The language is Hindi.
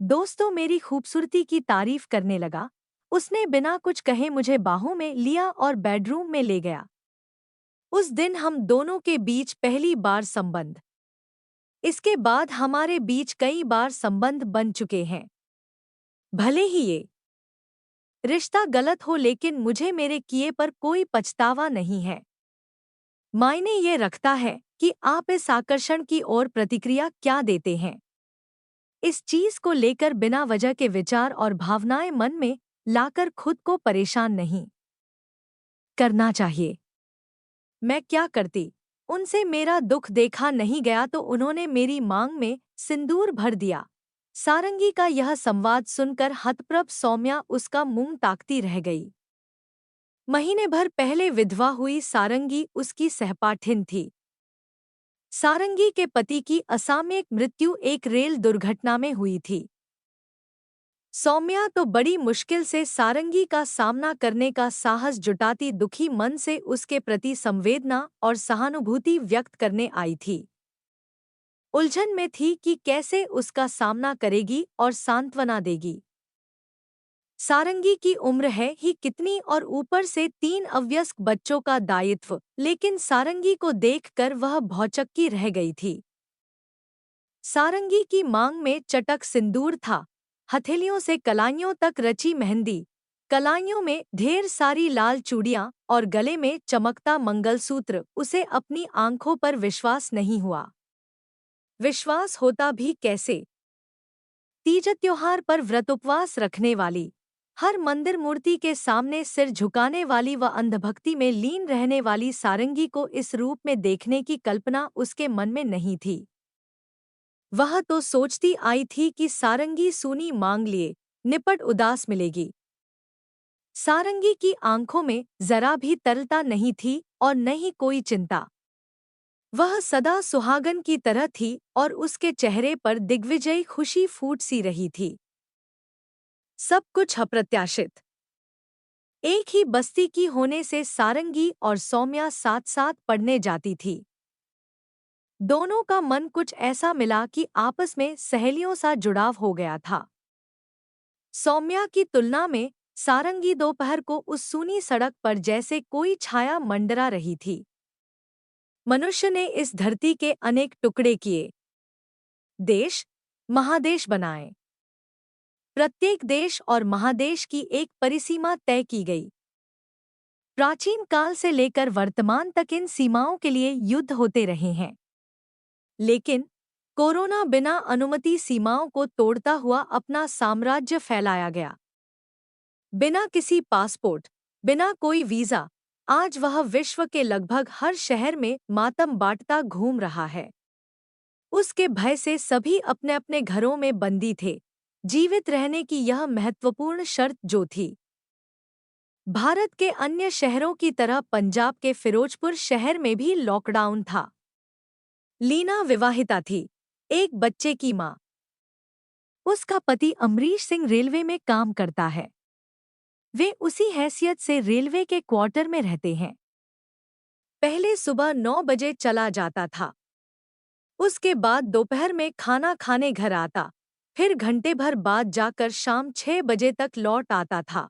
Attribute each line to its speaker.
Speaker 1: दोस्तों मेरी खूबसूरती की तारीफ करने लगा। उसने बिना कुछ कहे मुझे बाहों में लिया और बेडरूम में ले गया। उस दिन हम दोनों के बीच पहली बार संबंध। इसके बाद हमारे बीच कई बार संबंध बन चुके हैं। भले ही ये रिश्ता गलत हो, लेकिन मुझे मेरे किए पर कोई पछतावा नहीं है। मायने ये रखता है कि आप इस आकर्षण की ओर प्रतिक्रिया क्या देते हैं। इस चीज को लेकर बिना वजह के विचार और भावनाएं मन में लाकर खुद को परेशान नहीं करना चाहिए। मैं क्या करती? उनसे मेरा दुख देखा नहीं गया तो उन्होंने मेरी मांग में सिंदूर भर दिया। सारंगी का यह संवाद सुनकर हतप्रभ सौम्या उसका मुंह ताकती रह गई। महीने भर पहले विधवा हुई सारंगी उसकी सहपाठिन थी। सारंगी के पति की असामयिक मृत्यु एक रेल दुर्घटना में हुई थी। सौम्या तो बड़ी मुश्किल से सारंगी का सामना करने का साहस जुटाती दुखी मन से उसके प्रति संवेदना और सहानुभूति व्यक्त करने आई थी। उलझन में थी कि कैसे उसका सामना करेगी और सांत्वना देगी। सारंगी की उम्र है ही कितनी और ऊपर से 3 अवयस्क बच्चों का दायित्व, लेकिन सारंगी को देखकर वह भौचक्की रह गई थी। सारंगी की मांग में चटक सिंदूर था, हथेलियों से कलाइयों तक रची मेहंदी, कलाइयों में ढेर सारी लाल चूड़ियां और गले में चमकता मंगलसूत्र। उसे अपनी आंखों पर विश्वास नहीं हुआ। विश्वास होता भी कैसे? तीज त्योहार पर व्रत उपवास रखने वाली, हर मंदिर मूर्ति के सामने सिर झुकाने वाली व अंधभक्ति में लीन रहने वाली सारंगी को इस रूप में देखने की कल्पना उसके मन में नहीं थी। वह तो सोचती आई थी कि सारंगी सूनी मांग लिए निपट उदास मिलेगी। सारंगी की आंखों में जरा भी तरलता नहीं थी और न ही कोई चिंता। वह सदा सुहागन की तरह थी और उसके चेहरे पर दिग्विजयी खुशी फूट सी रही थी। सब कुछ अप्रत्याशित। एक ही बस्ती की होने से सारंगी और सौम्या साथ साथ पढ़ने जाती थी। दोनों का मन कुछ ऐसा मिला कि आपस में सहेलियों सा जुड़ाव हो गया था। सौम्या की तुलना में सारंगी दोपहर को उस सूनी सड़क पर जैसे कोई छाया मंडरा रही थी। मनुष्य ने इस धरती के अनेक टुकड़े किए, देश महादेश बनाए। प्रत्येक देश और महादेश की एक परिसीमा तय की गई। प्राचीन काल से लेकर वर्तमान तक इन सीमाओं के लिए युद्ध होते रहे हैं। लेकिन कोरोना बिना अनुमति सीमाओं को तोड़ता हुआ अपना साम्राज्य फैलाया गया। बिना किसी पासपोर्ट, बिना कोई वीजा, आज वह विश्व के लगभग हर शहर में मातम बांटता घूम रहा है। उसके भय से सभी अपने अपने घरों में बंदी थे, जीवित रहने की यह महत्वपूर्ण शर्त जो थी। भारत के अन्य शहरों की तरह पंजाब के फिरोजपुर शहर में भी लॉकडाउन था। लीना विवाहिता थी, एक बच्चे की मां। उसका पति अमरीश सिंह रेलवे में काम करता है। वे उसी हैसियत से रेलवे के क्वार्टर में रहते हैं। पहले सुबह 9 बजे चला जाता था, उसके बाद दोपहर में खाना खाने घर आता, फिर घंटे भर बाद जाकर शाम 6 बजे तक लौट आता था।